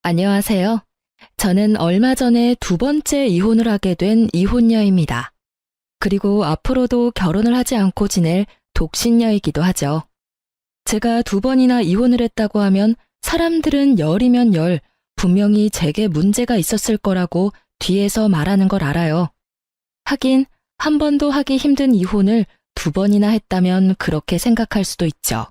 안녕하세요. 저는 얼마 전에 두 번째 이혼을 하게 된 이혼녀입니다. 그리고 앞으로도 결혼을 하지 않고 지낼 독신녀이기도 하죠. 제가 두 번이나 이혼을 했다고 하면 사람들은 열이면 열, 분명히 제게 문제가 있었을 거라고 뒤에서 말하는 걸 알아요. 하긴 한 번도 하기 힘든 이혼을 두 번이나 했다면 그렇게 생각할 수도 있죠.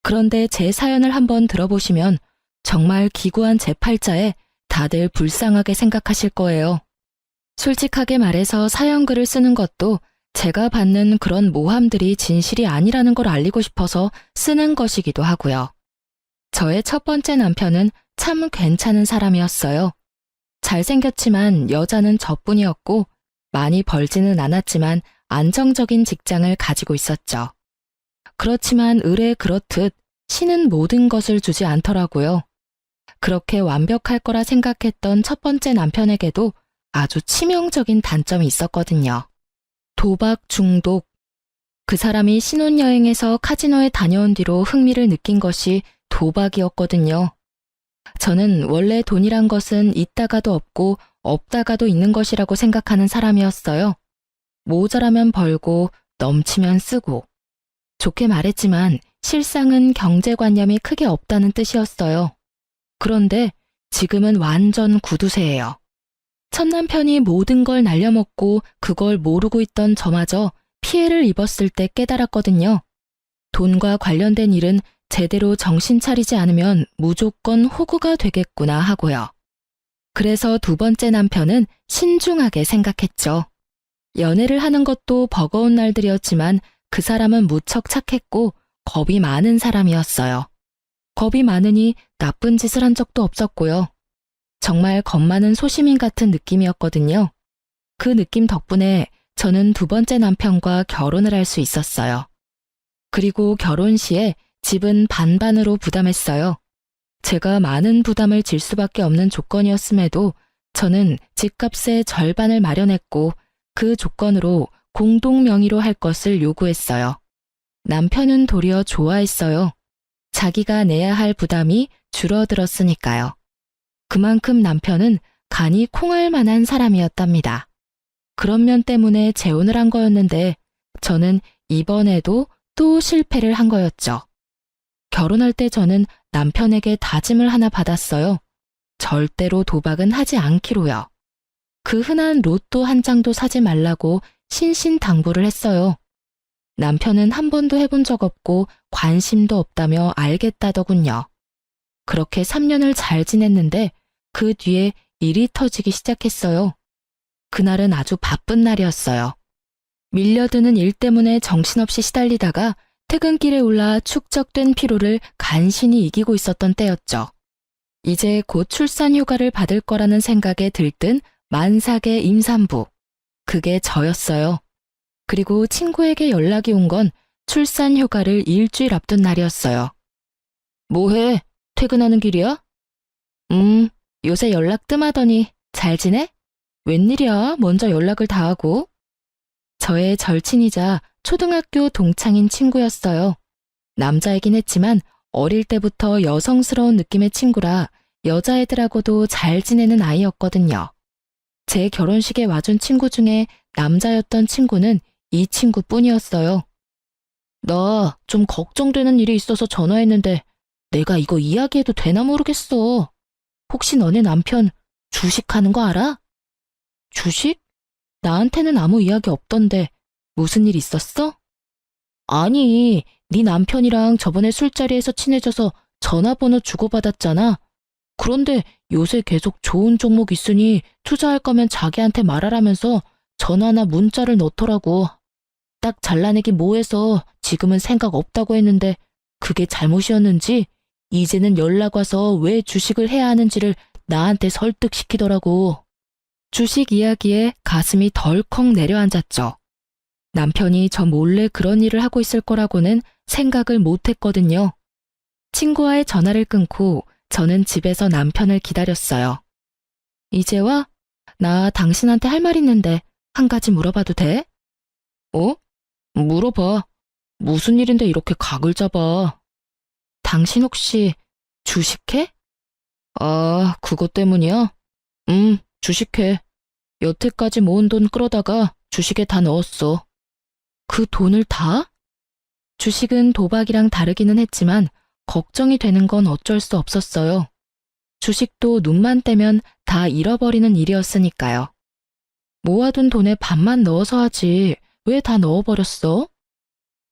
그런데 제 사연을 한번 들어보시면 정말 기구한 제 팔자에 다들 불쌍하게 생각하실 거예요. 솔직하게 말해서 사연글을 쓰는 것도 제가 받는 그런 모함들이 진실이 아니라는 걸 알리고 싶어서 쓰는 것이기도 하고요. 저의 첫 번째 남편은 참 괜찮은 사람이었어요. 잘생겼지만 여자는 저뿐이었고 많이 벌지는 않았지만 안정적인 직장을 가지고 있었죠. 그렇지만 을에 그렇듯 신은 모든 것을 주지 않더라고요. 그렇게 완벽할 거라 생각했던 첫 번째 남편에게도 아주 치명적인 단점이 있었거든요. 도박 중독. 그 사람이 신혼여행에서 카지노에 다녀온 뒤로 흥미를 느낀 것이 도박이었거든요. 저는 원래 돈이란 것은 있다가도 없고 없다가도 있는 것이라고 생각하는 사람이었어요. 모자라면 벌고 넘치면 쓰고. 좋게 말했지만 실상은 경제관념이 크게 없다는 뜻이었어요. 그런데 지금은 완전 구두쇠예요. 첫 남편이 모든 걸 날려먹고 그걸 모르고 있던 저마저 피해를 입었을 때 깨달았거든요. 돈과 관련된 일은 제대로 정신 차리지 않으면 무조건 호구가 되겠구나 하고요. 그래서 두 번째 남편은 신중하게 생각했죠. 연애를 하는 것도 버거운 날들이었지만 그 사람은 무척 착했고 겁이 많은 사람이었어요. 겁이 많으니 나쁜 짓을 한 적도 없었고요. 정말 겁 많은 소시민 같은 느낌이었거든요. 그 느낌 덕분에 저는 두 번째 남편과 결혼을 할 수 있었어요. 그리고 결혼 시에 집은 반반으로 부담했어요. 제가 많은 부담을 질 수밖에 없는 조건이었음에도 저는 집값의 절반을 마련했고 그 조건으로 공동 명의로 할 것을 요구했어요. 남편은 도리어 좋아했어요. 자기가 내야 할 부담이 줄어들었으니까요. 그만큼 남편은 간이 콩할 만한 사람이었답니다. 그런 면 때문에 재혼을 한 거였는데 저는 이번에도 또 실패를 한 거였죠. 결혼할 때 저는 남편에게 다짐을 하나 받았어요. 절대로 도박은 하지 않기로요. 그 흔한 로또 한 장도 사지 말라고 신신당부를 했어요. 남편은 한 번도 해본 적 없고 관심도 없다며 알겠다더군요. 그렇게 3년을 잘 지냈는데 그 뒤에 일이 터지기 시작했어요. 그날은 아주 바쁜 날이었어요. 밀려드는 일 때문에 정신없이 시달리다가 퇴근길에 올라 축적된 피로를 간신히 이기고 있었던 때였죠. 이제 곧 출산 휴가를 받을 거라는 생각에 들뜬 만삭의 임산부. 그게 저였어요. 그리고 친구에게 연락이 온 건 출산 휴가를 일주일 앞둔 날이었어요. 뭐해? 퇴근하는 길이야? 요새 연락 뜸하더니 잘 지내? 웬일이야? 먼저 연락을 다 하고. 저의 절친이자 초등학교 동창인 친구였어요. 남자이긴 했지만 어릴 때부터 여성스러운 느낌의 친구라 여자애들하고도 잘 지내는 아이였거든요. 제 결혼식에 와준 친구 중에 남자였던 친구는 이 친구뿐이었어요. 나 좀 걱정되는 일이 있어서 전화했는데 내가 이거 이야기해도 되나 모르겠어. 혹시 너네 남편 주식하는 거 알아? 주식? 나한테는 아무 이야기 없던데 무슨 일 있었어? 아니, 네 남편이랑 저번에 술자리에서 친해져서 전화번호 주고받았잖아. 그런데 요새 계속 좋은 종목 있으니 투자할 거면 자기한테 말하라면서 전화나 문자를 넣더라고. 딱 잘라내기 뭐해서 지금은 생각 없다고 했는데 그게 잘못이었는지 이제는 연락 와서 왜 주식을 해야 하는지를 나한테 설득시키더라고. 주식 이야기에 가슴이 덜컥 내려앉았죠. 남편이 저 몰래 그런 일을 하고 있을 거라고는 생각을 못 했거든요. 친구와의 전화를 끊고 저는 집에서 남편을 기다렸어요. 이제 와? 나 당신한테 할 말 있는데 한 가지 물어봐도 돼? 어? 물어봐. 무슨 일인데 이렇게 각을 잡아? 당신 혹시 주식해? 아, 그것 때문이야? 주식해. 여태까지 모은 돈 끌어다가 주식에 다 넣었어. 그 돈을 다? 주식은 도박이랑 다르기는 했지만 걱정이 되는 건 어쩔 수 없었어요. 주식도 눈만 떼면 다 잃어버리는 일이었으니까요. 모아둔 돈에 반만 넣어서 하지 왜 다 넣어버렸어?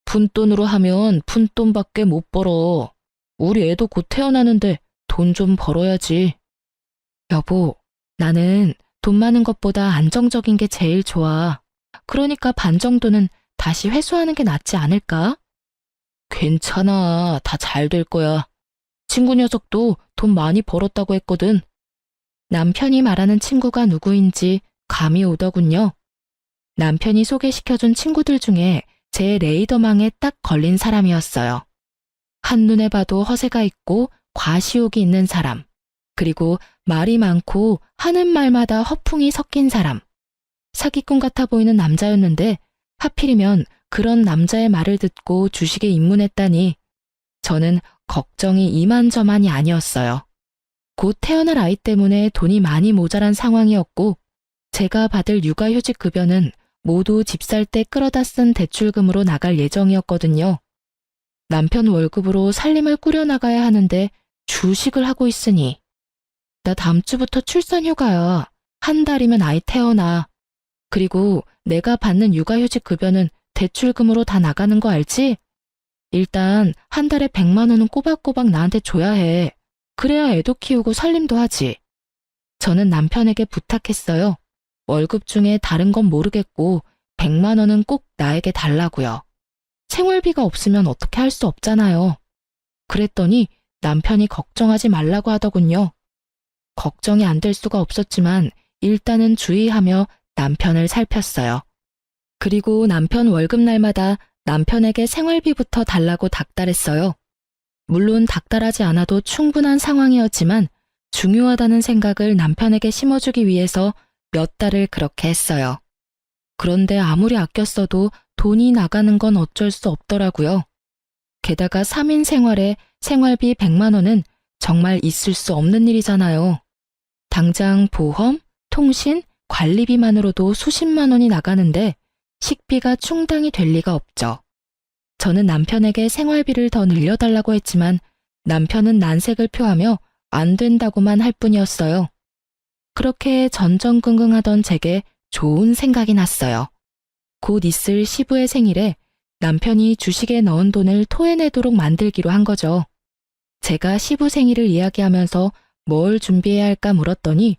푼돈으로 하면 푼돈밖에 못 벌어. 우리 애도 곧 태어나는데 돈 좀 벌어야지. 여보, 나는 돈 많은 것보다 안정적인 게 제일 좋아. 그러니까 반 정도는 다시 회수하는 게 낫지 않을까? 괜찮아. 다 잘 될 거야. 친구 녀석도 돈 많이 벌었다고 했거든. 남편이 말하는 친구가 누구인지 감이 오더군요. 남편이 소개시켜준 친구들 중에 제 레이더망에 딱 걸린 사람이었어요. 한눈에 봐도 허세가 있고 과시욕이 있는 사람, 그리고 말이 많고 하는 말마다 허풍이 섞인 사람. 사기꾼 같아 보이는 남자였는데 하필이면 그런 남자의 말을 듣고 주식에 입문했다니 저는 걱정이 이만저만이 아니었어요. 곧 태어날 아이 때문에 돈이 많이 모자란 상황이었고 제가 받을 육아휴직 급여는 모두 집 살 때 끌어다 쓴 대출금으로 나갈 예정이었거든요. 남편 월급으로 살림을 꾸려나가야 하는데 주식을 하고 있으니 나 다음 주부터 출산휴가야. 한 달이면 아이 태어나. 그리고 내가 받는 육아휴직 급여는 대출금으로 다 나가는 거 알지? 일단 한 달에 100만 원은 꼬박꼬박 나한테 줘야 해. 그래야 애도 키우고 살림도 하지. 저는 남편에게 부탁했어요. 월급 중에 다른 건 모르겠고 100만 원은 꼭 나에게 달라고요. 생활비가 없으면 어떻게 할 수 없잖아요. 그랬더니 남편이 걱정하지 말라고 하더군요. 걱정이 안 될 수가 없었지만 일단은 주의하며 남편을 살폈어요. 그리고 남편 월급날마다 남편에게 생활비부터 달라고 닥달했어요. 물론 닥달하지 않아도 충분한 상황이었지만 중요하다는 생각을 남편에게 심어주기 위해서 몇 달을 그렇게 했어요. 그런데 아무리 아껴 써도 돈이 나가는 건 어쩔 수 없더라고요. 게다가 3인 생활에 생활비 100만 원은 정말 있을 수 없는 일이잖아요. 당장 보험, 통신, 관리비만으로도 수십만 원이 나가는데 식비가 충당이 될 리가 없죠. 저는 남편에게 생활비를 더 늘려달라고 했지만 남편은 난색을 표하며 안 된다고만 할 뿐이었어요. 그렇게 전전긍긍하던 제게 좋은 생각이 났어요. 곧 있을 시부의 생일에 남편이 주식에 넣은 돈을 토해내도록 만들기로 한 거죠. 제가 시부 생일을 이야기하면서 뭘 준비해야 할까 물었더니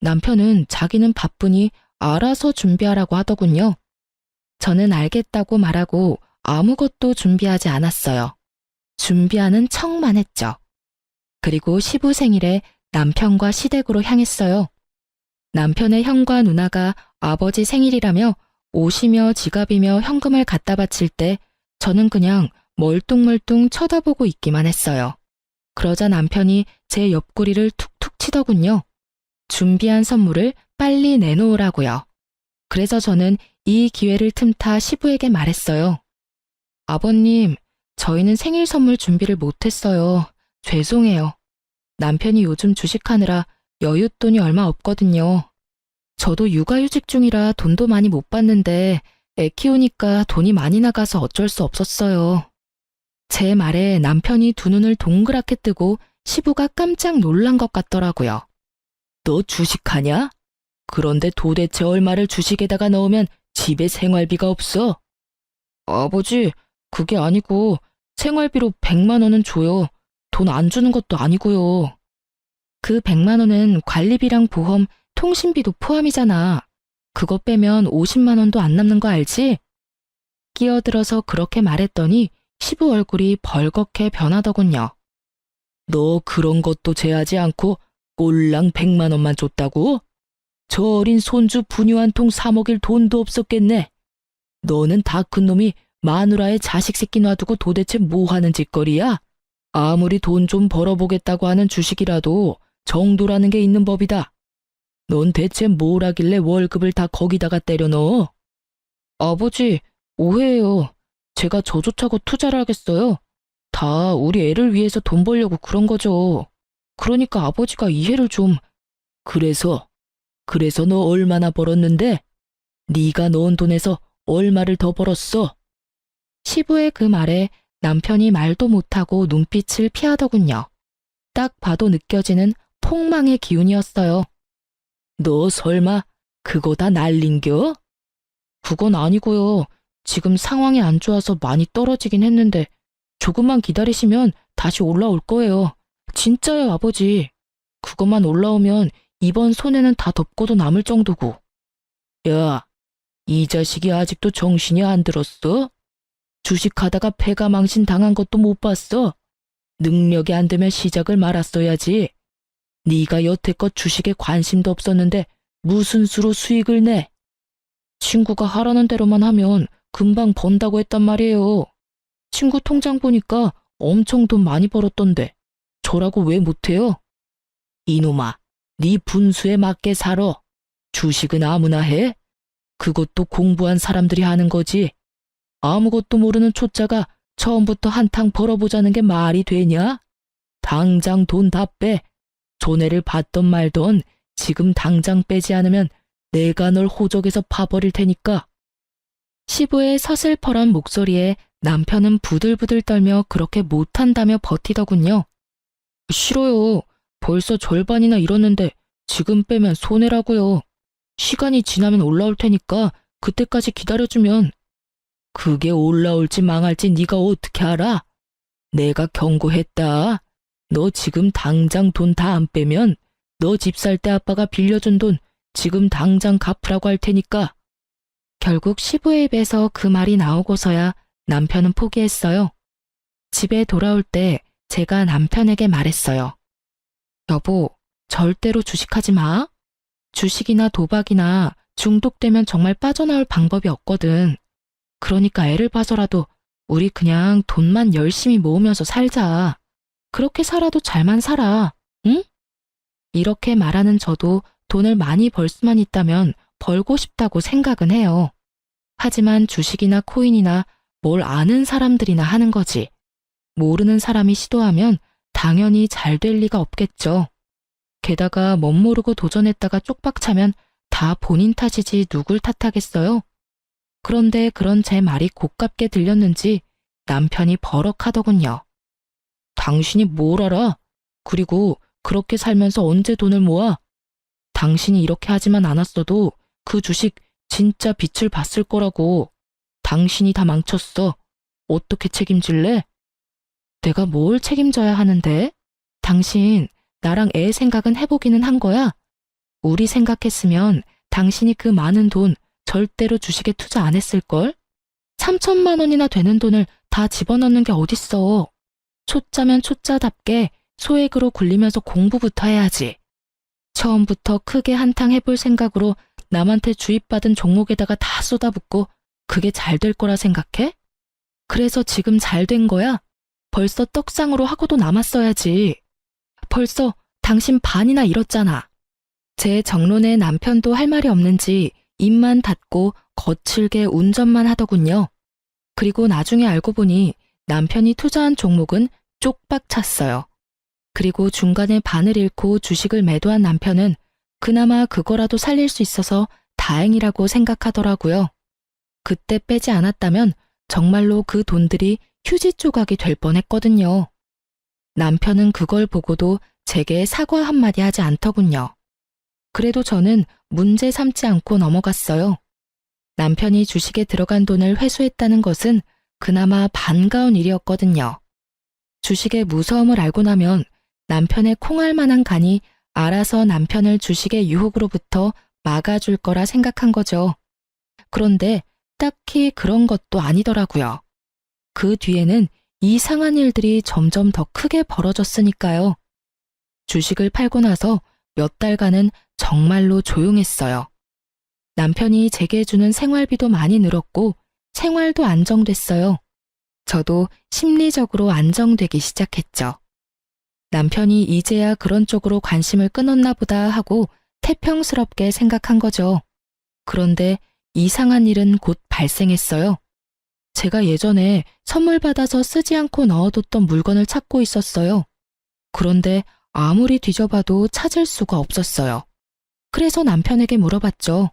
남편은 자기는 바쁘니 알아서 준비하라고 하더군요. 저는 알겠다고 말하고 아무것도 준비하지 않았어요. 준비하는 척만 했죠. 그리고 시부 생일에 남편과 시댁으로 향했어요. 남편의 형과 누나가 아버지 생일이라며 옷이며 지갑이며 현금을 갖다 바칠 때 저는 그냥 멀뚱멀뚱 쳐다보고 있기만 했어요. 그러자 남편이 제 옆구리를 툭툭 치더군요. 준비한 선물을 빨리 내놓으라고요. 그래서 저는 이 기회를 틈타 시부에게 말했어요. 아버님, 저희는 생일 선물 준비를 못했어요. 죄송해요. 남편이 요즘 주식하느라 여윳돈이 얼마 없거든요. 저도 육아휴직 중이라 돈도 많이 못 받는데 애 키우니까 돈이 많이 나가서 어쩔 수 없었어요. 제 말에 남편이 두 눈을 동그랗게 뜨고 시부가 깜짝 놀란 것 같더라고요. 너 주식하냐? 그런데 도대체 얼마를 주식에다가 넣으면 집에 생활비가 없어? 아버지, 그게 아니고 생활비로 100만 원은 줘요. 돈 안 주는 것도 아니고요. 그 100만 원은 관리비랑 보험, 통신비도 포함이잖아. 그거 빼면 50만 원도 안 남는 거 알지? 끼어들어서 그렇게 말했더니 시부 얼굴이 벌겋게 변하더군요. 너 그런 것도 제하지 않고 꼴랑 100만 원만 줬다고? 저 어린 손주 분유 한 통 사 먹일 돈도 없었겠네. 너는 다 큰 놈이 마누라의 자식 새끼 놔두고 도대체 뭐 하는 짓거리야? 아무리 돈 좀 벌어보겠다고 하는 주식이라도 정도라는 게 있는 법이다. 넌 대체 뭘 하길래 월급을 다 거기다가 때려 넣어? 아버지, 오해예요. 제가 저조차고 투자를 하겠어요. 다 우리 애를 위해서 돈 벌려고 그런 거죠. 그러니까 아버지가 이해를 좀. 그래서 너 얼마나 벌었는데? 네가 넣은 돈에서 얼마를 더 벌었어? 시부의 그 말에 남편이 말도 못하고 눈빛을 피하더군요. 딱 봐도 느껴지는 폭망의 기운이었어요. 너 설마 그거 다 날린겨? 그건 아니고요. 지금 상황이 안 좋아서 많이 떨어지긴 했는데 조금만 기다리시면 다시 올라올 거예요. 진짜요, 아버지. 그것만 올라오면 이번 손해는 다 덮고도 남을 정도고. 야, 이 자식이 아직도 정신이 안 들었어? 주식하다가 패가 망신 당한 것도 못 봤어? 능력이 안 되면 시작을 말았어야지. 네가 여태껏 주식에 관심도 없었는데 무슨 수로 수익을 내? 친구가 하라는 대로만 하면 금방 번다고 했단 말이에요. 친구 통장 보니까 엄청 돈 많이 벌었던데 저라고 왜 못해요? 이놈아, 네 분수에 맞게 살아. 주식은 아무나 해? 그것도 공부한 사람들이 하는 거지. 아무것도 모르는 초짜가 처음부터 한탕 벌어보자는 게 말이 되냐? 당장 돈 다 빼. 손해를 봤던 말던 지금 당장 빼지 않으면 내가 널 호적에서 파버릴 테니까. 시부의 서슬퍼런 목소리에 남편은 부들부들 떨며 그렇게 못한다며 버티더군요. 싫어요. 벌써 절반이나 잃었는데 지금 빼면 손해라고요. 시간이 지나면 올라올 테니까 그때까지 기다려주면. 그게 올라올지 망할지 네가 어떻게 알아? 내가 경고했다. 너 지금 당장 돈 다 안 빼면 너 집 살 때 아빠가 빌려준 돈 지금 당장 갚으라고 할 테니까. 결국 시부의 입에서 그 말이 나오고서야 남편은 포기했어요. 집에 돌아올 때 제가 남편에게 말했어요. 여보, 절대로 주식하지 마. 주식이나 도박이나 중독되면 정말 빠져나올 방법이 없거든. 그러니까 애를 봐서라도 우리 그냥 돈만 열심히 모으면서 살자. 그렇게 살아도 잘만 살아. 응? 이렇게 말하는 저도 돈을 많이 벌 수만 있다면 벌고 싶다고 생각은 해요. 하지만 주식이나 코인이나 뭘 아는 사람들이나 하는 거지. 모르는 사람이 시도하면 당연히 잘 될 리가 없겠죠. 게다가 멋모르고 도전했다가 쪽박차면 다 본인 탓이지 누굴 탓하겠어요? 그런데 그런 제 말이 고깝게 들렸는지 남편이 버럭하더군요. 당신이 뭘 알아? 그리고 그렇게 살면서 언제 돈을 모아? 당신이 이렇게 하지만 않았어도 그 주식 진짜 빛을 봤을 거라고. 당신이 다 망쳤어. 어떻게 책임질래? 내가 뭘 책임져야 하는데? 당신, 나랑 애 생각은 해보기는 한 거야? 우리 생각했으면 당신이 그 많은 돈 절대로 주식에 투자 안 했을걸? 3천만 원이나 되는 돈을 다 집어넣는 게 어딨어. 초짜면 초짜답게 소액으로 굴리면서 공부부터 해야지. 처음부터 크게 한탕 해볼 생각으로 남한테 주입받은 종목에다가 다 쏟아붓고 그게 잘 될 거라 생각해? 그래서 지금 잘 된 거야? 벌써 떡상으로 하고도 남았어야지. 벌써 당신 반이나 잃었잖아. 제 정론에 남편도 할 말이 없는지 입만 닫고 거칠게 운전만 하더군요. 그리고 나중에 알고 보니 남편이 투자한 종목은 쪽박 찼어요. 그리고 중간에 반을 잃고 주식을 매도한 남편은 그나마 그거라도 살릴 수 있어서 다행이라고 생각하더라고요. 그때 빼지 않았다면 정말로 그 돈들이 휴지 조각이 될 뻔했거든요. 남편은 그걸 보고도 제게 사과 한마디 하지 않더군요. 그래도 저는 문제 삼지 않고 넘어갔어요. 남편이 주식에 들어간 돈을 회수했다는 것은 그나마 반가운 일이었거든요. 주식의 무서움을 알고 나면 남편의 콩알 만한 간이 알아서 남편을 주식의 유혹으로부터 막아줄 거라 생각한 거죠. 그런데 딱히 그런 것도 아니더라고요. 그 뒤에는 이상한 일들이 점점 더 크게 벌어졌으니까요. 주식을 팔고 나서 몇 달간은 정말로 조용했어요. 남편이 제게 주는 생활비도 많이 늘었고 생활도 안정됐어요. 저도 심리적으로 안정되기 시작했죠. 남편이 이제야 그런 쪽으로 관심을 끊었나 보다 하고 태평스럽게 생각한 거죠. 그런데 이상한 일은 곧 발생했어요. 제가 예전에 선물 받아서 쓰지 않고 넣어뒀던 물건을 찾고 있었어요. 그런데 아무리 뒤져봐도 찾을 수가 없었어요. 그래서 남편에게 물어봤죠.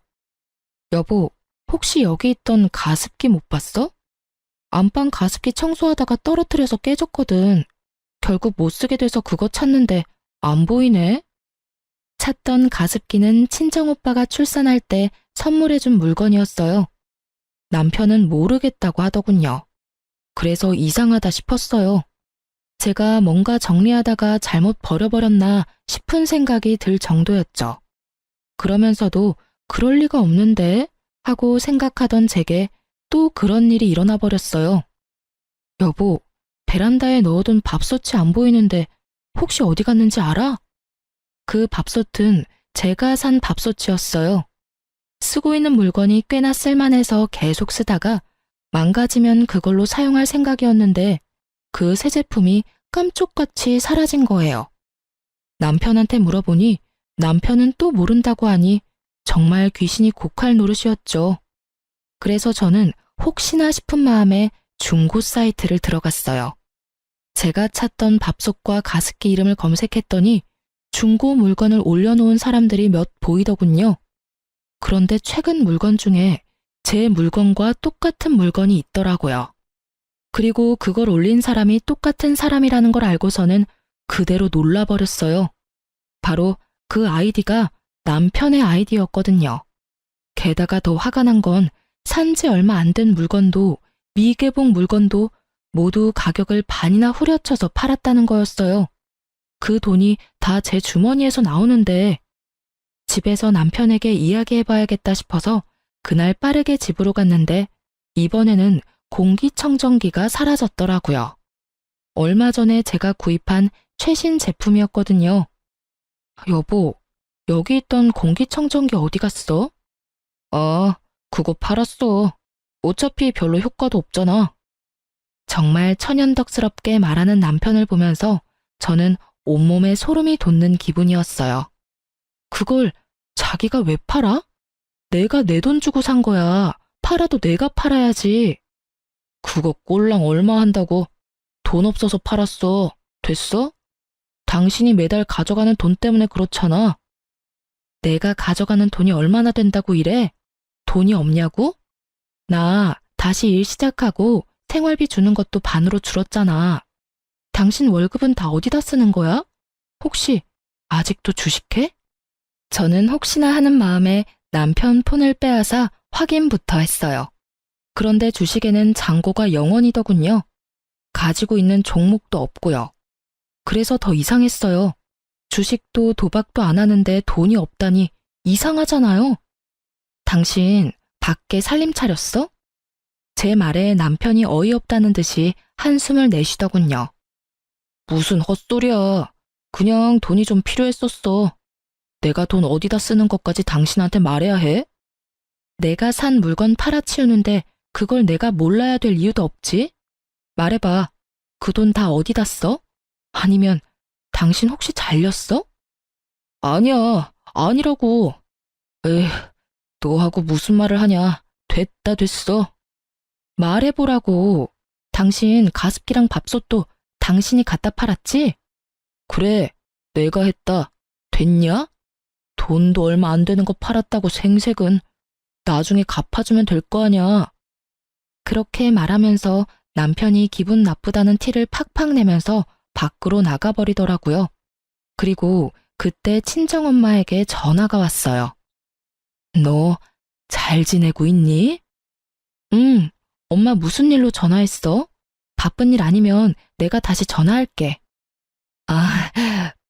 여보, 혹시 여기 있던 가습기 못 봤어? 안방 가습기 청소하다가 떨어뜨려서 깨졌거든. 결국 못 쓰게 돼서 그거 찾는데 안 보이네. 찾던 가습기는 친정오빠가 출산할 때 선물해준 물건이었어요. 남편은 모르겠다고 하더군요. 그래서 이상하다 싶었어요. 제가 뭔가 정리하다가 잘못 버려버렸나 싶은 생각이 들 정도였죠. 그러면서도 그럴 리가 없는데 하고 생각하던 제게 또 그런 일이 일어나 버렸어요. 여보, 베란다에 넣어둔 밥솥이 안 보이는데 혹시 어디 갔는지 알아? 그 밥솥은 제가 산 밥솥이었어요. 쓰고 있는 물건이 꽤나 쓸만해서 계속 쓰다가 망가지면 그걸로 사용할 생각이었는데 그 새 제품이 깜쪽같이 사라진 거예요. 남편한테 물어보니 남편은 또 모른다고 하니 정말 귀신이 곡할 노릇이었죠. 그래서 저는 혹시나 싶은 마음에 중고 사이트를 들어갔어요. 제가 찾던 밥솥과 가습기 이름을 검색했더니 중고 물건을 올려놓은 사람들이 몇 보이더군요. 그런데 최근 물건 중에 제 물건과 똑같은 물건이 있더라고요. 그리고 그걸 올린 사람이 똑같은 사람이라는 걸 알고서는 그대로 놀라버렸어요. 바로 그 아이디가 남편의 아이디였거든요. 게다가 더 화가 난 건 산지 얼마 안 된 물건도 미개봉 물건도 모두 가격을 반이나 후려쳐서 팔았다는 거였어요. 그 돈이 다 제 주머니에서 나오는데 집에서 남편에게 이야기해봐야겠다 싶어서 그날 빠르게 집으로 갔는데 이번에는 공기청정기가 사라졌더라고요. 얼마 전에 제가 구입한 최신 제품이었거든요. 여보, 여기 있던 공기청정기 어디 갔어? 아, 그거 팔았어. 어차피 별로 효과도 없잖아. 정말 천연덕스럽게 말하는 남편을 보면서 저는 온몸에 소름이 돋는 기분이었어요. 그걸 자기가 왜 팔아? 내가 내 돈 주고 산 거야. 팔아도 내가 팔아야지. 그거 꼴랑 얼마 한다고? 돈 없어서 팔았어. 됐어? 당신이 매달 가져가는 돈 때문에 그렇잖아. 내가 가져가는 돈이 얼마나 된다고 이래? 돈이 없냐고? 나 다시 일 시작하고 생활비 주는 것도 반으로 줄었잖아. 당신 월급은 다 어디다 쓰는 거야? 혹시 아직도 주식해? 저는 혹시나 하는 마음에 남편 폰을 빼앗아 확인부터 했어요. 그런데 주식에는 잔고가 0원이더군요. 가지고 있는 종목도 없고요. 그래서 더 이상했어요. 주식도 도박도 안 하는데 돈이 없다니 이상하잖아요. 당신 밖에 살림 차렸어? 제 말에 남편이 어이없다는 듯이 한숨을 내쉬더군요. 무슨 헛소리야. 그냥 돈이 좀 필요했었어. 내가 돈 어디다 쓰는 것까지 당신한테 말해야 해? 내가 산 물건 팔아치우는데 그걸 내가 몰라야 될 이유도 없지? 말해봐. 그 돈 다 어디다 써? 아니면 당신 혹시 잘렸어? 아니야, 아니라고. 에휴, 너하고 무슨 말을 하냐. 됐다 됐어. 말해보라고. 당신 가습기랑 밥솥도 당신이 갖다 팔았지? 그래, 내가 했다. 됐냐? 돈도 얼마 안 되는 거 팔았다고 생색은. 나중에 갚아주면 될 거 아냐. 그렇게 말하면서 남편이 기분 나쁘다는 티를 팍팍 내면서 밖으로 나가버리더라고요. 그리고 그때 친정엄마에게 전화가 왔어요. 너 잘 지내고 있니? 응, 엄마 무슨 일로 전화했어? 바쁜 일 아니면 내가 다시 전화할게. 아,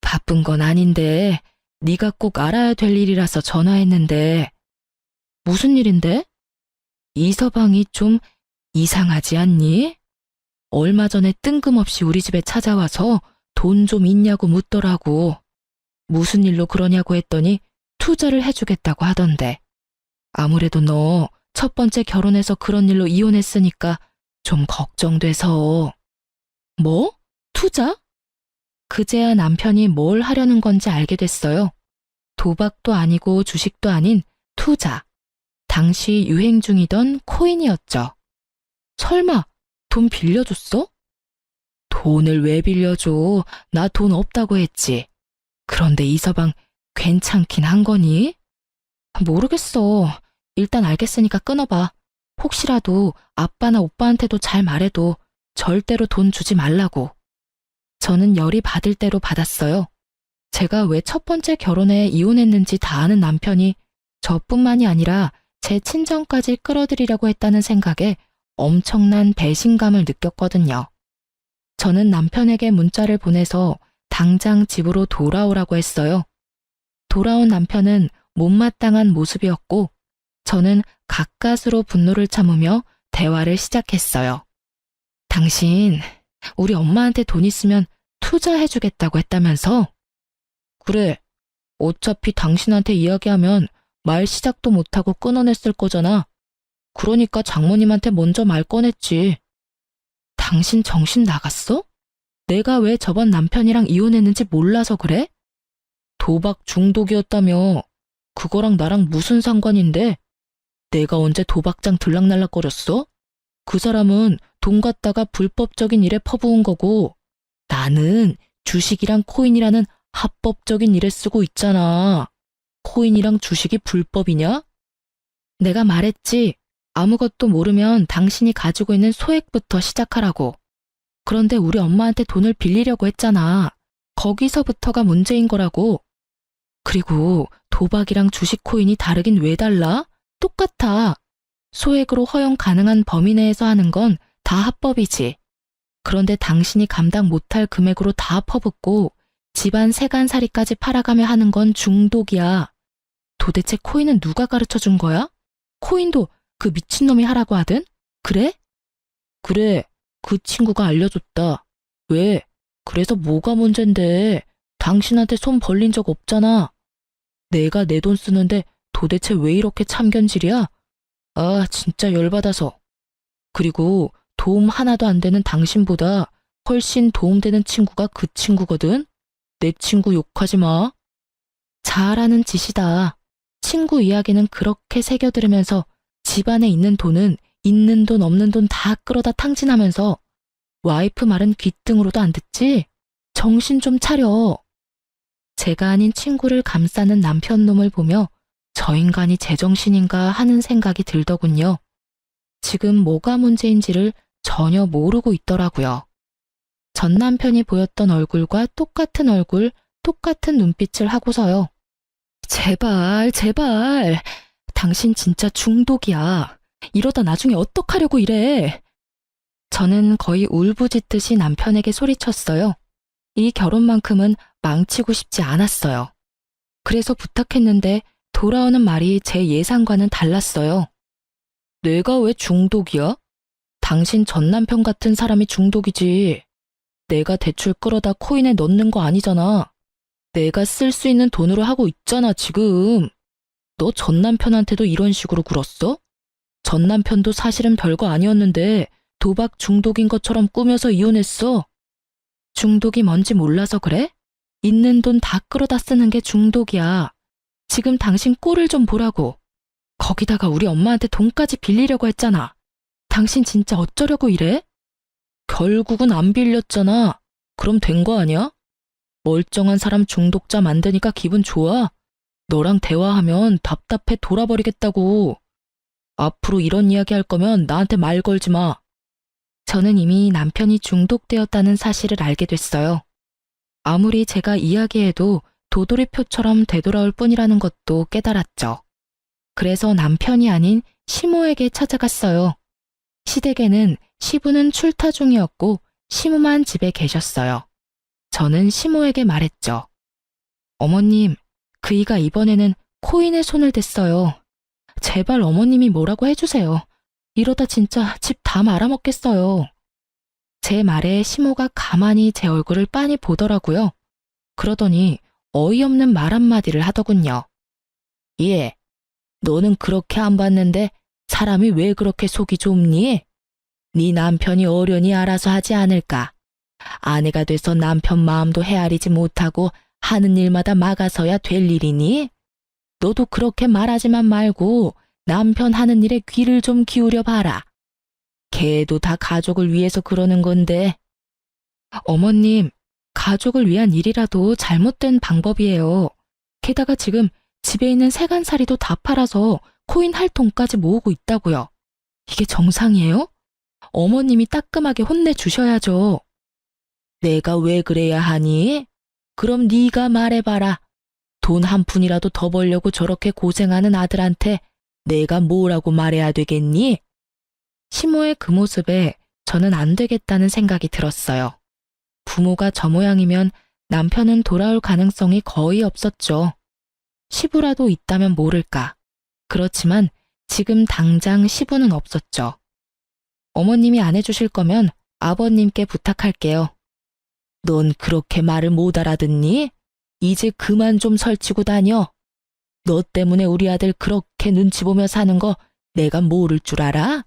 바쁜 건 아닌데 네가 꼭 알아야 될 일이라서 전화했는데. 무슨 일인데? 이 서방이 좀 이상하지 않니? 얼마 전에 뜬금없이 우리 집에 찾아와서 돈 좀 있냐고 묻더라고. 무슨 일로 그러냐고 했더니 투자를 해주겠다고 하던데. 아무래도 너 첫 번째 결혼해서 그런 일로 이혼했으니까 좀 걱정돼서. 뭐? 투자? 그제야 남편이 뭘 하려는 건지 알게 됐어요. 도박도 아니고 주식도 아닌 투자. 당시 유행 중이던 코인이었죠. 설마 돈 빌려줬어? 돈을 왜 빌려줘? 나 돈 없다고 했지. 그런데 이서방 괜찮긴 한 거니? 모르겠어. 일단 알겠으니까 끊어봐. 혹시라도 아빠나 오빠한테도 잘 말해도 절대로 돈 주지 말라고. 저는 열이 받을 대로 받았어요. 제가 왜 첫 번째 결혼에 이혼했는지 다 아는 남편이 저뿐만이 아니라 제 친정까지 끌어들이려고 했다는 생각에 엄청난 배신감을 느꼈거든요. 저는 남편에게 문자를 보내서 당장 집으로 돌아오라고 했어요. 돌아온 남편은 못마땅한 모습이었고 저는 가까스로 분노를 참으며 대화를 시작했어요. 당신 우리 엄마한테 돈 있으면 투자해주겠다고 했다면서? 그래, 어차피 당신한테 이야기하면 말 시작도 못하고 끊어냈을 거잖아. 그러니까 장모님한테 먼저 말 꺼냈지. 당신 정신 나갔어? 내가 왜 저번 남편이랑 이혼했는지 몰라서 그래? 도박 중독이었다며. 그거랑 나랑 무슨 상관인데? 내가 언제 도박장 들락날락거렸어? 그 사람은 돈 갖다가 불법적인 일에 퍼부은 거고 나는 주식이랑 코인이라는 합법적인 일에 쓰고 있잖아. 코인이랑 주식이 불법이냐? 내가 말했지. 아무것도 모르면 당신이 가지고 있는 소액부터 시작하라고. 그런데 우리 엄마한테 돈을 빌리려고 했잖아. 거기서부터가 문제인 거라고. 그리고 도박이랑 주식 코인이 다르긴 왜 달라? 똑같아. 소액으로 허용 가능한 범위 내에서 하는 건 다 합법이지. 그런데 당신이 감당 못할 금액으로 다 퍼붓고 집안 세간살이까지 팔아가며 하는 건 중독이야. 도대체 코인은 누가 가르쳐 준 거야? 코인도 그 미친놈이 하라고 하든? 그래? 그래, 그 친구가 알려줬다. 왜? 그래서 뭐가 문젠데? 당신한테 손 벌린 적 없잖아. 내가 내 돈 쓰는데 도대체 왜 이렇게 참견질이야? 아, 진짜 열받아서. 그리고 도움 하나도 안 되는 당신보다 훨씬 도움되는 친구가 그 친구거든? 내 친구 욕하지 마. 잘하는 짓이다. 친구 이야기는 그렇게 새겨 들으면서 집안에 있는 돈은 있는 돈 없는 돈 다 끌어다 탕진하면서 와이프 말은 귓등으로도 안 듣지? 정신 좀 차려. 제가 아닌 친구를 감싸는 남편 놈을 보며 저 인간이 제정신인가 하는 생각이 들더군요. 지금 뭐가 문제인지를 전혀 모르고 있더라고요. 전 남편이 보였던 얼굴과 똑같은 얼굴, 똑같은 눈빛을 하고서요. 제발, 제발. 당신 진짜 중독이야. 이러다 나중에 어떡하려고 이래. 저는 거의 울부짖듯이 남편에게 소리쳤어요. 이 결혼만큼은 망치고 싶지 않았어요. 그래서 부탁했는데 돌아오는 말이 제 예상과는 달랐어요. 내가 왜 중독이야? 당신 전 남편 같은 사람이 중독이지. 내가 대출 끌어다 코인에 넣는 거 아니잖아. 내가 쓸 수 있는 돈으로 하고 있잖아, 지금. 너 전 남편한테도 이런 식으로 굴었어? 전 남편도 사실은 별거 아니었는데 도박 중독인 것처럼 꾸며서 이혼했어. 중독이 뭔지 몰라서 그래? 있는 돈 다 끌어다 쓰는 게 중독이야. 지금 당신 꼴을 좀 보라고. 거기다가 우리 엄마한테 돈까지 빌리려고 했잖아. 당신 진짜 어쩌려고 이래? 결국은 안 빌렸잖아. 그럼 된 거 아니야? 멀쩡한 사람 중독자 만드니까 기분 좋아? 너랑 대화하면 답답해 돌아버리겠다고. 앞으로 이런 이야기 할 거면 나한테 말 걸지 마. 저는 이미 남편이 중독되었다는 사실을 알게 됐어요. 아무리 제가 이야기해도 도돌이표처럼 되돌아올 뿐이라는 것도 깨달았죠. 그래서 남편이 아닌 시모에게 찾아갔어요. 시댁에는 시부는 출타 중이었고 시모만 집에 계셨어요. 저는 시모에게 말했죠. 어머님, 그이가 이번에는 코인에 손을 댔어요. 제발 어머님이 뭐라고 해주세요. 이러다 진짜 집 다 말아먹겠어요. 제 말에 시모가 가만히 제 얼굴을 빤히 보더라고요. 그러더니 어이없는 말 한마디를 하더군요. 예, 너는 그렇게 안 봤는데 사람이 왜 그렇게 속이 좁니? 네 남편이 어련히 알아서 하지 않을까? 아내가 돼서 남편 마음도 헤아리지 못하고 하는 일마다 막아서야 될 일이니? 너도 그렇게 말하지만 말고 남편 하는 일에 귀를 좀 기울여 봐라. 걔도 다 가족을 위해서 그러는 건데. 어머님, 가족을 위한 일이라도 잘못된 방법이에요. 게다가 지금 집에 있는 세간살이도 다 팔아서 코인 할 돈까지 모으고 있다고요. 이게 정상이에요? 어머님이 따끔하게 혼내주셔야죠. 내가 왜 그래야 하니? 그럼 네가 말해봐라. 돈 한 푼이라도 더 벌려고 저렇게 고생하는 아들한테 내가 뭐라고 말해야 되겠니? 시모의 그 모습에 저는 안 되겠다는 생각이 들었어요. 부모가 저 모양이면 남편은 돌아올 가능성이 거의 없었죠. 시부라도 있다면 모를까. 그렇지만 지금 당장 시부는 없었죠. 어머님이 안 해주실 거면 아버님께 부탁할게요. 넌 그렇게 말을 못 알아듣니? 이제 그만 좀 설치고 다녀. 너 때문에 우리 아들 그렇게 눈치 보며 사는 거 내가 모를 줄 알아?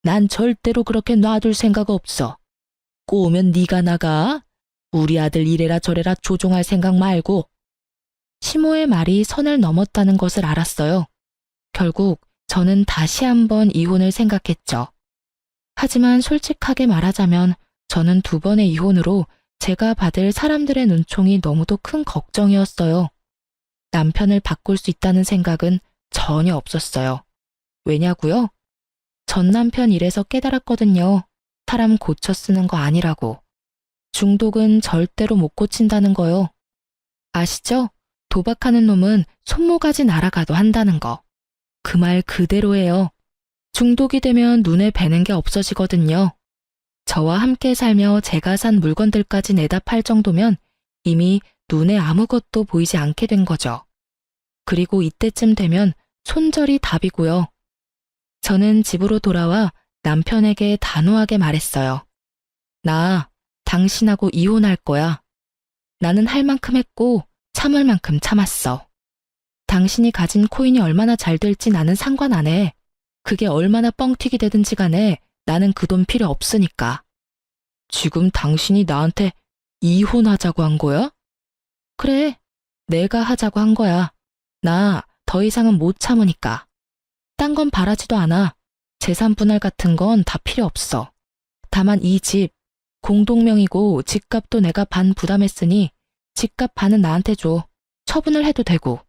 난 절대로 그렇게 놔둘 생각 없어. 꼬우면 네가 나가. 우리 아들 이래라 저래라 조종할 생각 말고. 시모의 말이 선을 넘었다는 것을 알았어요. 결국 저는 다시 한번 이혼을 생각했죠. 하지만 솔직하게 말하자면 저는 2번의 이혼으로 제가 받을 사람들의 눈총이 너무도 큰 걱정이었어요. 남편을 바꿀 수 있다는 생각은 전혀 없었어요. 왜냐고요? 전 남편 일에서 깨달았거든요. 사람 고쳐 쓰는 거 아니라고. 중독은 절대로 못 고친다는 거요. 아시죠? 도박하는 놈은 손모가지 날아가도 한다는 거. 그 말 그대로예요. 중독이 되면 눈에 뵈는 게 없어지거든요. 저와 함께 살며 제가 산 물건들까지 내다 팔 정도면 이미 눈에 아무것도 보이지 않게 된 거죠. 그리고 이때쯤 되면 손절이 답이고요. 저는 집으로 돌아와 남편에게 단호하게 말했어요. 나 당신하고 이혼할 거야. 나는 할 만큼 했고 참을 만큼 참았어. 당신이 가진 코인이 얼마나 잘 될지 나는 상관 안 해. 그게 얼마나 뻥튀기 되든지 간에 나는 그 돈 필요 없으니까. 지금 당신이 나한테 이혼하자고 한 거야? 그래, 내가 하자고 한 거야. 나 더 이상은 못 참으니까. 딴 건 바라지도 않아. 재산 분할 같은 건 다 필요 없어. 다만 이 집, 공동명의고 집값도 내가 반 부담했으니 집값 반은 나한테 줘. 처분을 해도 되고.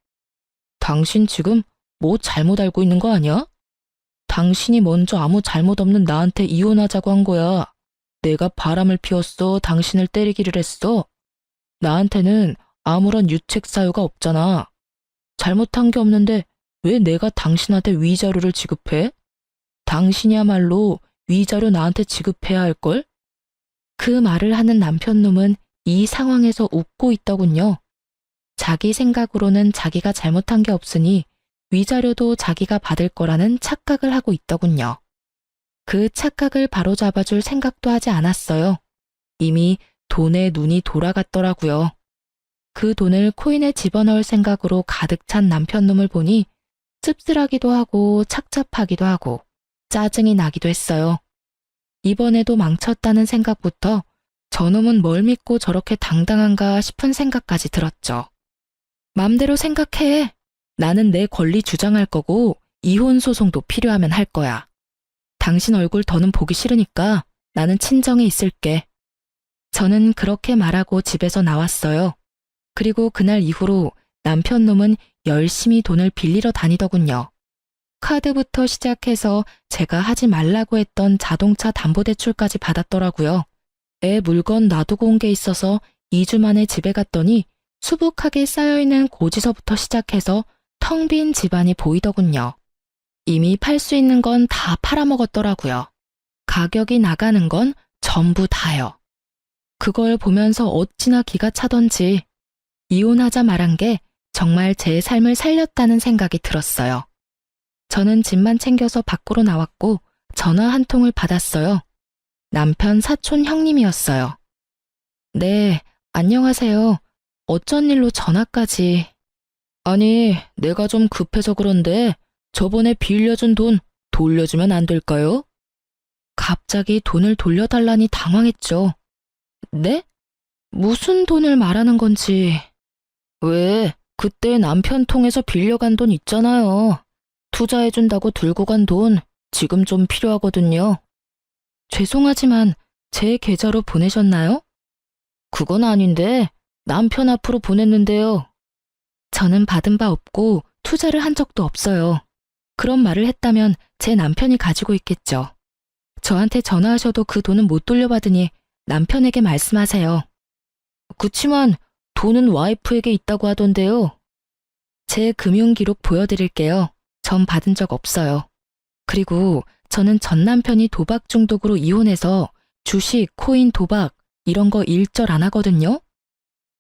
당신 지금 뭐 잘못 알고 있는 거 아니야? 당신이 먼저 아무 잘못 없는 나한테 이혼하자고 한 거야. 내가 바람을 피웠어. 당신을 때리기를 했어. 나한테는 아무런 유책 사유가 없잖아. 잘못한 게 없는데 왜 내가 당신한테 위자료를 지급해? 당신이야말로 위자료 나한테 지급해야 할걸? 그 말을 하는 남편놈은 이 상황에서 웃고 있더군요. 자기 생각으로는 자기가 잘못한 게 없으니 위자료도 자기가 받을 거라는 착각을 하고 있더군요. 그 착각을 바로잡아줄 생각도 하지 않았어요. 이미 돈에 눈이 돌아갔더라고요. 그 돈을 코인에 집어넣을 생각으로 가득 찬 남편놈을 보니 씁쓸하기도 하고 착잡하기도 하고 짜증이 나기도 했어요. 이번에도 망쳤다는 생각부터 저놈은 뭘 믿고 저렇게 당당한가 싶은 생각까지 들었죠. 맘대로 생각해. 나는 내 권리 주장할 거고 이혼 소송도 필요하면 할 거야. 당신 얼굴 더는 보기 싫으니까 나는 친정에 있을게. 저는 그렇게 말하고 집에서 나왔어요. 그리고 그날 이후로 남편놈은 열심히 돈을 빌리러 다니더군요. 카드부터 시작해서 제가 하지 말라고 했던 자동차 담보대출까지 받았더라고요. 애 물건 놔두고 온 게 있어서 2주 만에 집에 갔더니 수북하게 쌓여있는 고지서부터 시작해서 텅 빈 집안이 보이더군요. 이미 팔 수 있는 건 다 팔아먹었더라고요. 가격이 나가는 건 전부 다요. 그걸 보면서 어찌나 기가 차던지 이혼하자 말한 게 정말 제 삶을 살렸다는 생각이 들었어요. 저는 집만 챙겨서 밖으로 나왔고 전화 한 통을 받았어요. 남편 사촌 형님이었어요. 네, 안녕하세요. 어쩐 일로 전화까지. 아니, 내가 좀 급해서 그런데 저번에 빌려준 돈 돌려주면 안 될까요? 갑자기 돈을 돌려달라니 당황했죠. 네? 무슨 돈을 말하는 건지. 왜? 그때 남편 통해서 빌려간 돈 있잖아요. 투자해준다고 들고 간 돈 지금 좀 필요하거든요. 죄송하지만 제 계좌로 보내셨나요? 그건 아닌데 남편 앞으로 보냈는데요. 저는 받은 바 없고 투자를 한 적도 없어요. 그런 말을 했다면 제 남편이 가지고 있겠죠. 저한테 전화하셔도 그 돈은 못 돌려받으니 남편에게 말씀하세요. 그치만 돈은 와이프에게 있다고 하던데요. 제 금융기록 보여드릴게요. 전 받은 적 없어요. 그리고 저는 전 남편이 도박 중독으로 이혼해서 주식, 코인, 도박 이런 거 일절 안 하거든요.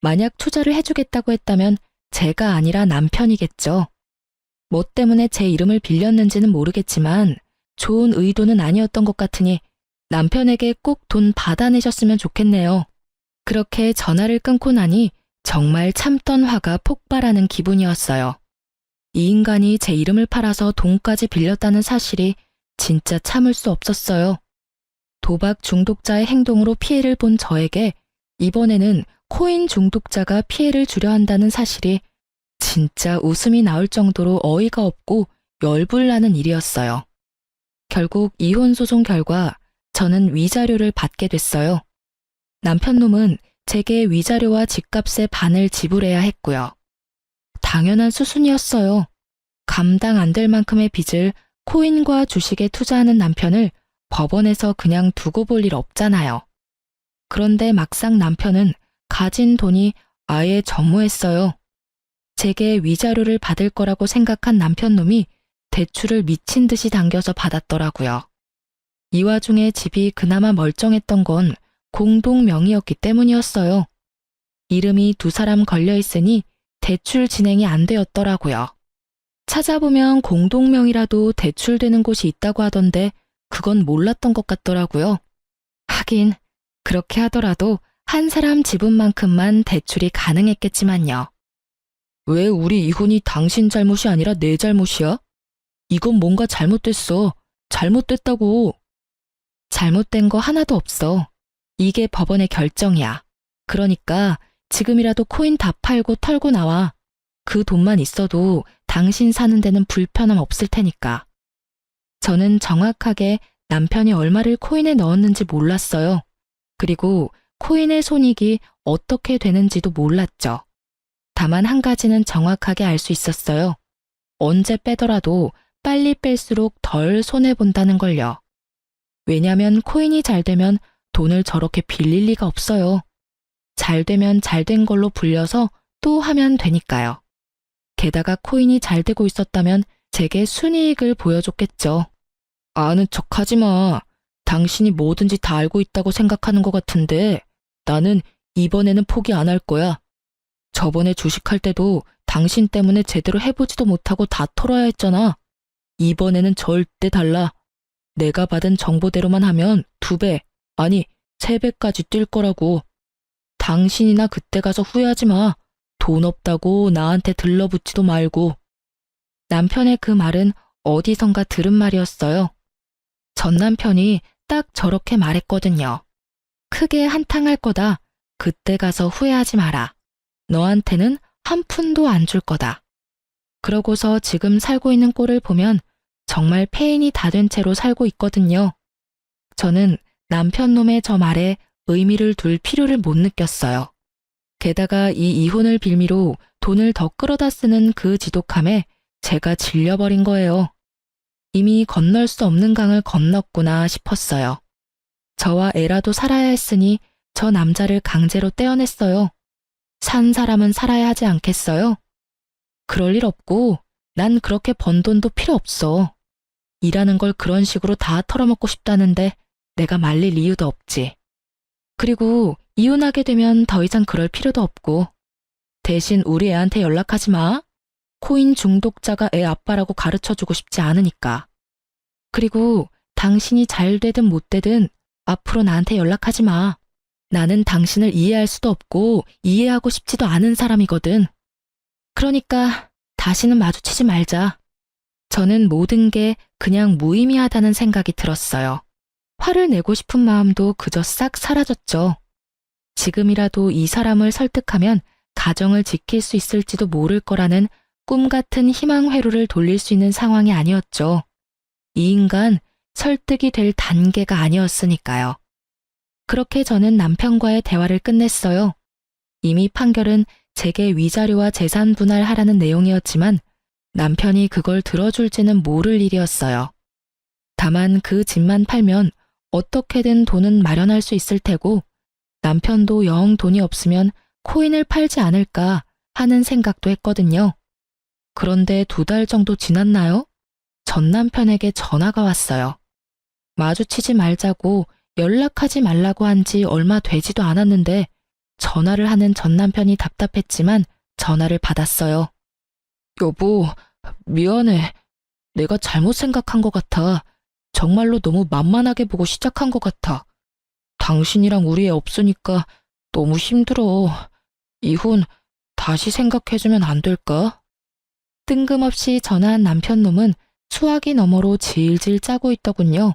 만약 투자를 해주겠다고 했다면 제가 아니라 남편이겠죠. 뭐 때문에 제 이름을 빌렸는지는 모르겠지만 좋은 의도는 아니었던 것 같으니 남편에게 꼭 돈 받아내셨으면 좋겠네요. 그렇게 전화를 끊고 나니 정말 참던 화가 폭발하는 기분이었어요. 이 인간이 제 이름을 팔아서 돈까지 빌렸다는 사실이 진짜 참을 수 없었어요. 도박 중독자의 행동으로 피해를 본 저에게 이번에는 코인 중독자가 피해를 주려 한다는 사실이 진짜 웃음이 나올 정도로 어이가 없고 열불나는 일이었어요. 결국 이혼 소송 결과 저는 위자료를 받게 됐어요. 남편 놈은 제게 위자료와 집값의 반을 지불해야 했고요. 당연한 수순이었어요. 감당 안 될 만큼의 빚을 코인과 주식에 투자하는 남편을 법원에서 그냥 두고 볼 일 없잖아요. 그런데 막상 남편은 가진 돈이 아예 전무했어요. 제게 위자료를 받을 거라고 생각한 남편 놈이 대출을 미친 듯이 당겨서 받았더라고요. 이 와중에 집이 그나마 멀쩡했던 건 공동 명의였기 때문이었어요. 이름이 두 사람 걸려 있으니 대출 진행이 안 되었더라고요. 찾아보면 공동명의라도 대출되는 곳이 있다고 하던데 그건 몰랐던 것 같더라고요. 하긴 그렇게 하더라도 한 사람 지분만큼만 대출이 가능했겠지만요. 왜 우리 이혼이 당신 잘못이 아니라 내 잘못이야? 이건 뭔가 잘못됐어. 잘못됐다고. 잘못된 거 하나도 없어. 이게 법원의 결정이야. 그러니까 지금이라도 코인 다 팔고 털고 나와. 그 돈만 있어도 당신 사는 데는 불편함 없을 테니까. 저는 정확하게 남편이 얼마를 코인에 넣었는지 몰랐어요. 그리고 코인의 손익이 어떻게 되는지도 몰랐죠. 다만 한 가지는 정확하게 알 수 있었어요. 언제 빼더라도 빨리 뺄수록 덜 손해본다는 걸요. 왜냐면 코인이 잘 되면 돈을 저렇게 빌릴 리가 없어요. 잘 되면 잘 된 걸로 불려서 또 하면 되니까요. 게다가 코인이 잘 되고 있었다면 제게 순이익을 보여줬겠죠. 아는 척 하지 마. 당신이 뭐든지 다 알고 있다고 생각하는 것 같은데 나는 이번에는 포기 안 할 거야. 저번에 주식할 때도 당신 때문에 제대로 해보지도 못하고 다 털어야 했잖아. 이번에는 절대 달라. 내가 받은 정보대로만 하면 2배, 아니 3배까지 뛸 거라고. 당신이나 그때 가서 후회하지 마. 돈 없다고 나한테 들러붙지도 말고. 남편의 그 말은 어디선가 들은 말이었어요. 전 남편이 딱 저렇게 말했거든요. 크게 한탕할 거다. 그때 가서 후회하지 마라. 너한테는 한 푼도 안 줄 거다. 그러고서 지금 살고 있는 꼴을 보면 정말 폐인이 다 된 채로 살고 있거든요. 저는 남편 놈의 저 말에 의미를 둘 필요를 못 느꼈어요. 게다가 이 이혼을 빌미로 돈을 더 끌어다 쓰는 그 지독함에 제가 질려버린 거예요. 이미 건널 수 없는 강을 건넜구나 싶었어요. 저와 애라도 살아야 했으니 저 남자를 강제로 떼어냈어요. 산 사람은 살아야 하지 않겠어요? 그럴 일 없고 난 그렇게 번 돈도 필요 없어. 일하는 걸 그런 식으로 다 털어먹고 싶다는데 내가 말릴 이유도 없지. 그리고 이혼하게 되면 더 이상 그럴 필요도 없고 대신 우리 애한테 연락하지 마. 코인 중독자가 애 아빠라고 가르쳐주고 싶지 않으니까. 그리고 당신이 잘 되든 못 되든 앞으로 나한테 연락하지 마. 나는 당신을 이해할 수도 없고 이해하고 싶지도 않은 사람이거든. 그러니까 다시는 마주치지 말자. 저는 모든 게 그냥 무의미하다는 생각이 들었어요. 화를 내고 싶은 마음도 그저 싹 사라졌죠. 지금이라도 이 사람을 설득하면 가정을 지킬 수 있을지도 모를 거라는 꿈 같은 희망 회로를 돌릴 수 있는 상황이 아니었죠. 이 인간 설득이 될 단계가 아니었으니까요. 그렇게 저는 남편과의 대화를 끝냈어요. 이미 판결은 제게 위자료와 재산 분할하라는 내용이었지만 남편이 그걸 들어줄지는 모를 일이었어요. 다만 그 집만 팔면 어떻게든 돈은 마련할 수 있을 테고 남편도 영 돈이 없으면 코인을 팔지 않을까 하는 생각도 했거든요. 그런데 2달 정도 지났나요? 전 남편에게 전화가 왔어요. 마주치지 말자고 연락하지 말라고 한 지 얼마 되지도 않았는데 전화를 하는 전 남편이 답답했지만 전화를 받았어요. 여보, 미안해. 내가 잘못 생각한 것 같아. 정말로 너무 만만하게 보고 시작한 것 같아. 당신이랑 우리 애 없으니까 너무 힘들어. 이혼 다시 생각해주면 안 될까? 뜬금없이 전화한 남편 놈은 수화기 너머로 질질 짜고 있더군요.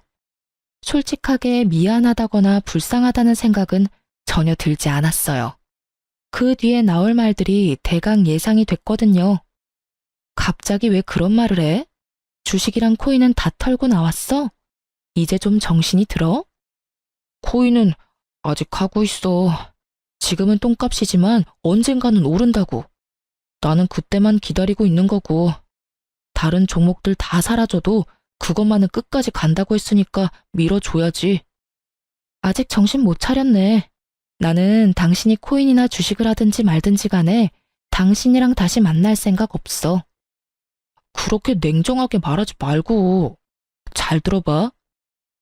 솔직하게 미안하다거나 불쌍하다는 생각은 전혀 들지 않았어요. 그 뒤에 나올 말들이 대강 예상이 됐거든요. 갑자기 왜 그런 말을 해? 주식이랑 코인은 다 털고 나왔어? 이제 좀 정신이 들어? 코인은 아직 하고 있어. 지금은 똥값이지만 언젠가는 오른다고. 나는 그때만 기다리고 있는 거고. 다른 종목들 다 사라져도 그것만은 끝까지 간다고 했으니까 밀어줘야지. 아직 정신 못 차렸네. 나는 당신이 코인이나 주식을 하든지 말든지 간에 당신이랑 다시 만날 생각 없어. 그렇게 냉정하게 말하지 말고. 잘 들어봐.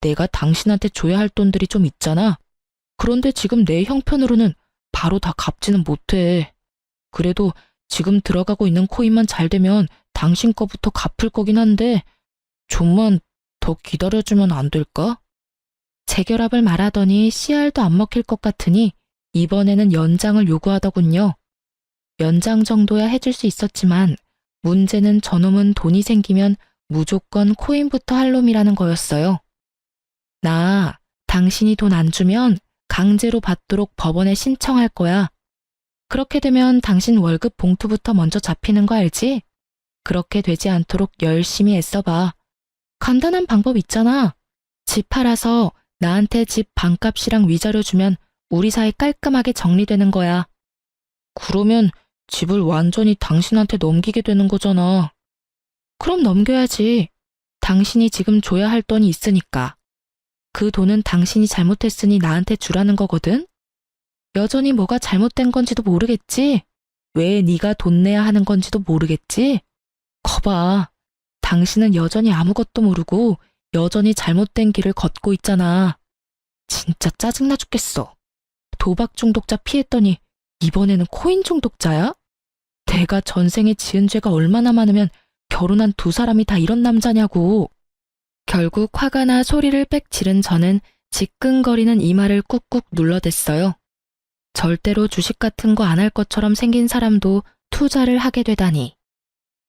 내가 당신한테 줘야 할 돈들이 좀 있잖아. 그런데 지금 내 형편으로는 바로 다 갚지는 못해. 그래도 지금 들어가고 있는 코인만 잘 되면 당신 거부터 갚을 거긴 한데 좀만 더 기다려주면 안 될까? 재결합을 말하더니 씨알도 안 먹힐 것 같으니 이번에는 연장을 요구하더군요. 연장 정도야 해줄 수 있었지만 문제는 저놈은 돈이 생기면 무조건 코인부터 할 놈이라는 거였어요. 나 당신이 돈 안 주면 강제로 받도록 법원에 신청할 거야. 그렇게 되면 당신 월급 봉투부터 먼저 잡히는 거 알지? 그렇게 되지 않도록 열심히 애써봐. 간단한 방법 있잖아. 집 팔아서 나한테 집 반값이랑 위자료 주면 우리 사이 깔끔하게 정리되는 거야. 그러면 집을 완전히 당신한테 넘기게 되는 거잖아. 그럼 넘겨야지. 당신이 지금 줘야 할 돈이 있으니까. 그 돈은 당신이 잘못했으니 나한테 주라는 거거든? 여전히 뭐가 잘못된 건지도 모르겠지? 왜 네가 돈 내야 하는 건지도 모르겠지? 거봐. 당신은 여전히 아무것도 모르고 여전히 잘못된 길을 걷고 있잖아. 진짜 짜증나 죽겠어. 도박 중독자 피했더니 이번에는 코인 중독자야? 내가 전생에 지은 죄가 얼마나 많으면 결혼한 2사람이 다 이런 남자냐고. 결국 화가 나 소리를 빽 지른 저는 지끈거리는 이마를 꾹꾹 눌러댔어요. 절대로 주식 같은 거 안 할 것처럼 생긴 사람도 투자를 하게 되다니.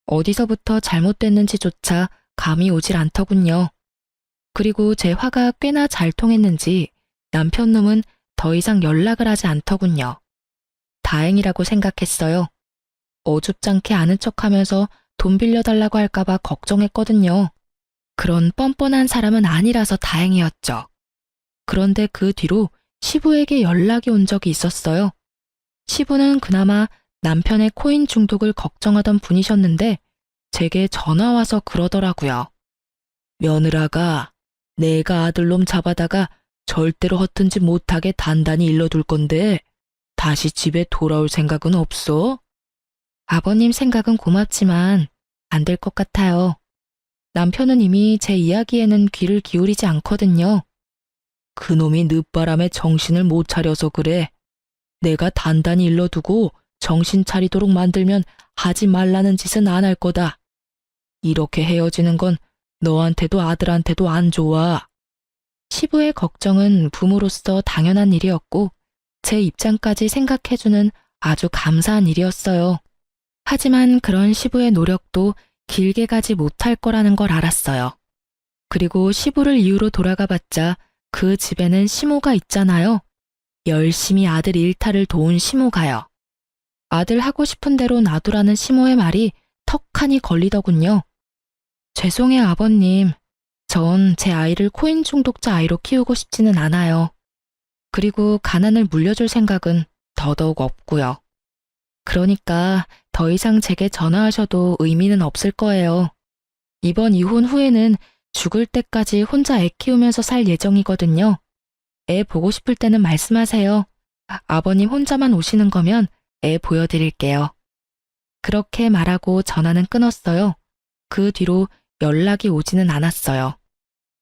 어디서부터 잘못됐는지조차 감이 오질 않더군요. 그리고 제 화가 꽤나 잘 통했는지 남편 놈은 더 이상 연락을 하지 않더군요. 다행이라고 생각했어요. 어줍잖게 아는 척하면서 돈 빌려달라고 할까봐 걱정했거든요. 그런 뻔뻔한 사람은 아니라서 다행이었죠. 그런데 그 뒤로 시부에게 연락이 온 적이 있었어요. 시부는 그나마 남편의 코인 중독을 걱정하던 분이셨는데 제게 전화 와서 그러더라고요. 며느라가 내가 아들놈 잡아다가 절대로 허튼짓 못하게 단단히 일러둘 건데 다시 집에 돌아올 생각은 없어? 아버님 생각은 고맙지만 안 될 것 같아요. 남편은 이미 제 이야기에는 귀를 기울이지 않거든요. 그놈이 늦바람에 정신을 못 차려서 그래. 내가 단단히 일러두고 정신 차리도록 만들면 하지 말라는 짓은 안 할 거다. 이렇게 헤어지는 건 너한테도 아들한테도 안 좋아. 시부의 걱정은 부모로서 당연한 일이었고 제 입장까지 생각해주는 아주 감사한 일이었어요. 하지만 그런 시부의 노력도 길게 가지 못할 거라는 걸 알았어요. 그리고 시부를 이유로 돌아가 봤자 그 집에는 시모가 있잖아요. 열심히 아들 일탈을 도운 시모가요. 아들 하고 싶은 대로 놔두라는 시모의 말이 턱하니 걸리더군요. 죄송해요, 아버님. 전 제 아이를 코인 중독자 아이로 키우고 싶지는 않아요. 그리고 가난을 물려줄 생각은 더더욱 없고요. 그러니까 더 이상 제게 전화하셔도 의미는 없을 거예요. 이번 이혼 후에는 죽을 때까지 혼자 애 키우면서 살 예정이거든요. 애 보고 싶을 때는 말씀하세요. 아버님 혼자만 오시는 거면 애 보여드릴게요. 그렇게 말하고 전화는 끊었어요. 그 뒤로 연락이 오지는 않았어요.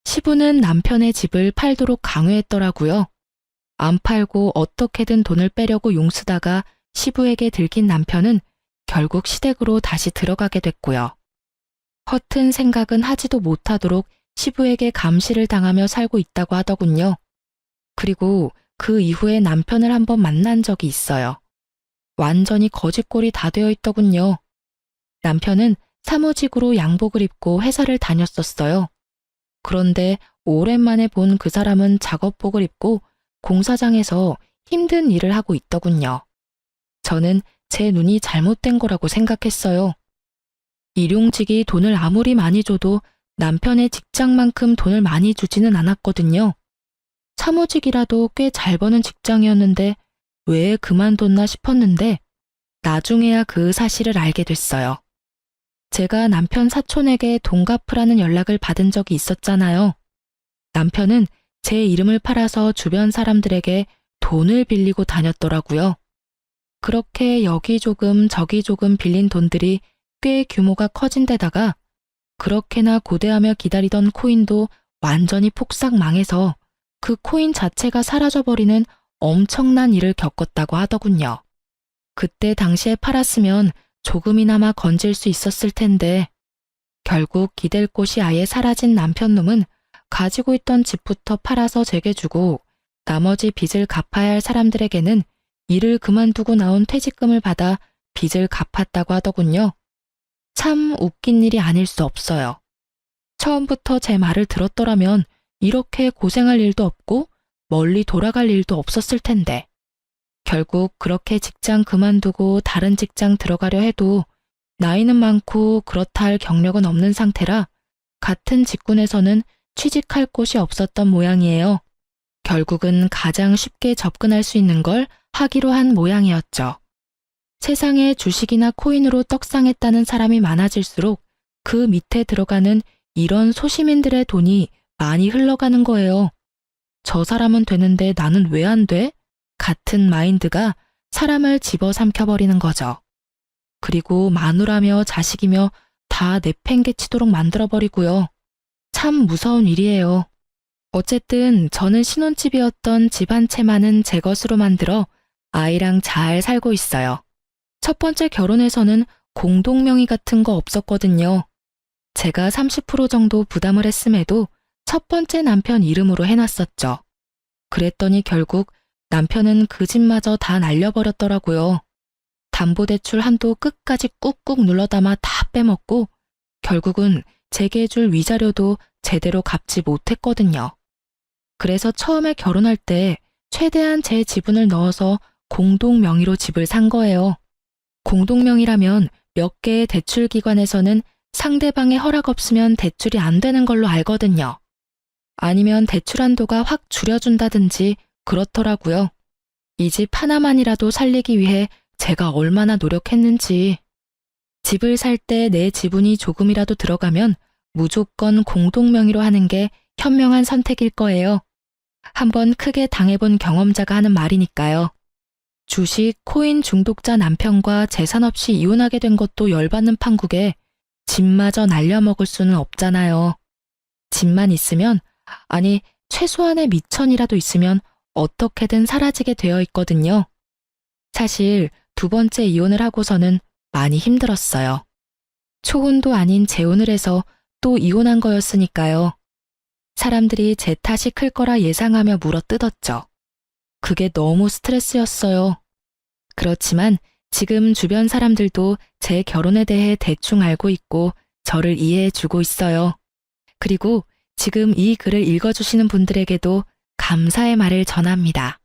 시부는 남편의 집을 팔도록 강요했더라고요. 안 팔고 어떻게든 돈을 빼려고 용쓰다가 시부에게 들킨 남편은 결국 시댁으로 다시 들어가게 됐고요. 허튼 생각은 하지도 못하도록 시부에게 감시를 당하며 살고 있다고 하더군요. 그리고 그 이후에 남편을 한번 만난 적이 있어요. 완전히 거짓골이 다 되어 있더군요. 남편은 사무직으로 양복을 입고 회사를 다녔었어요. 그런데 오랜만에 본 그 사람은 작업복을 입고 공사장에서 힘든 일을 하고 있더군요. 저는 제 눈이 잘못된 거라고 생각했어요. 일용직이 돈을 아무리 많이 줘도 남편의 직장만큼 돈을 많이 주지는 않았거든요. 사무직이라도 꽤 잘 버는 직장이었는데 왜 그만뒀나 싶었는데 나중에야 그 사실을 알게 됐어요. 제가 남편 사촌에게 돈 갚으라는 연락을 받은 적이 있었잖아요. 남편은 제 이름을 팔아서 주변 사람들에게 돈을 빌리고 다녔더라고요. 그렇게 여기 조금 저기 조금 빌린 돈들이 꽤 규모가 커진 데다가 그렇게나 고대하며 기다리던 코인도 완전히 폭삭 망해서 그 코인 자체가 사라져버리는 엄청난 일을 겪었다고 하더군요. 그때 당시에 팔았으면 조금이나마 건질 수 있었을 텐데 결국 기댈 곳이 아예 사라진 남편놈은 가지고 있던 집부터 팔아서 제게 주고 나머지 빚을 갚아야 할 사람들에게는 일을 그만두고 나온 퇴직금을 받아 빚을 갚았다고 하더군요. 참 웃긴 일이 아닐 수 없어요. 처음부터 제 말을 들었더라면 이렇게 고생할 일도 없고 멀리 돌아갈 일도 없었을 텐데 결국 그렇게 직장 그만두고 다른 직장 들어가려 해도 나이는 많고 그렇다 할 경력은 없는 상태라 같은 직군에서는 취직할 곳이 없었던 모양이에요. 결국은 가장 쉽게 접근할 수 있는 걸 하기로 한 모양이었죠. 세상에 주식이나 코인으로 떡상했다는 사람이 많아질수록 그 밑에 들어가는 이런 소시민들의 돈이 많이 흘러가는 거예요. 저 사람은 되는데 나는 왜 안 돼? 같은 마인드가 사람을 집어삼켜버리는 거죠. 그리고 마누라며 자식이며 다 내팽개치도록 만들어버리고요. 참 무서운 일이에요. 어쨌든 저는 신혼집이었던 집 한 채만은 제 것으로 만들어 아이랑 잘 살고 있어요. 첫 번째 결혼에서는 공동명의 같은 거 없었거든요. 제가 30% 정도 부담을 했음에도 첫 번째 남편 이름으로 해놨었죠. 그랬더니 결국 남편은 그 집마저 다 날려버렸더라고요. 담보대출 한도 끝까지 꾹꾹 눌러담아 다 빼먹고 결국은 제게 줄 위자료도 제대로 갚지 못했거든요. 그래서 처음에 결혼할 때 최대한 제 지분을 넣어서 공동명의로 집을 산 거예요. 공동명의라면 몇 개의 대출기관에서는 상대방의 허락 없으면 대출이 안 되는 걸로 알거든요. 아니면 대출 한도가 확 줄여준다든지 그렇더라고요. 이 집 하나만이라도 살리기 위해 제가 얼마나 노력했는지. 집을 살 때 내 지분이 조금이라도 들어가면 무조건 공동명의로 하는 게 현명한 선택일 거예요. 한번 크게 당해본 경험자가 하는 말이니까요. 주식, 코인 중독자 남편과 재산 없이 이혼하게 된 것도 열받는 판국에 집마저 날려먹을 수는 없잖아요. 집만 있으면, 아니 최소한의 미천이라도 있으면 어떻게든 사라지게 되어 있거든요. 사실 두 번째 이혼을 하고서는 많이 힘들었어요. 초혼도 아닌 재혼을 해서 또 이혼한 거였으니까요. 사람들이 제 탓이 클 거라 예상하며 물어뜯었죠. 그게 너무 스트레스였어요. 그렇지만 지금 주변 사람들도 제 결혼에 대해 대충 알고 있고 저를 이해해 주고 있어요. 그리고 지금 이 글을 읽어주시는 분들에게도 감사의 말을 전합니다.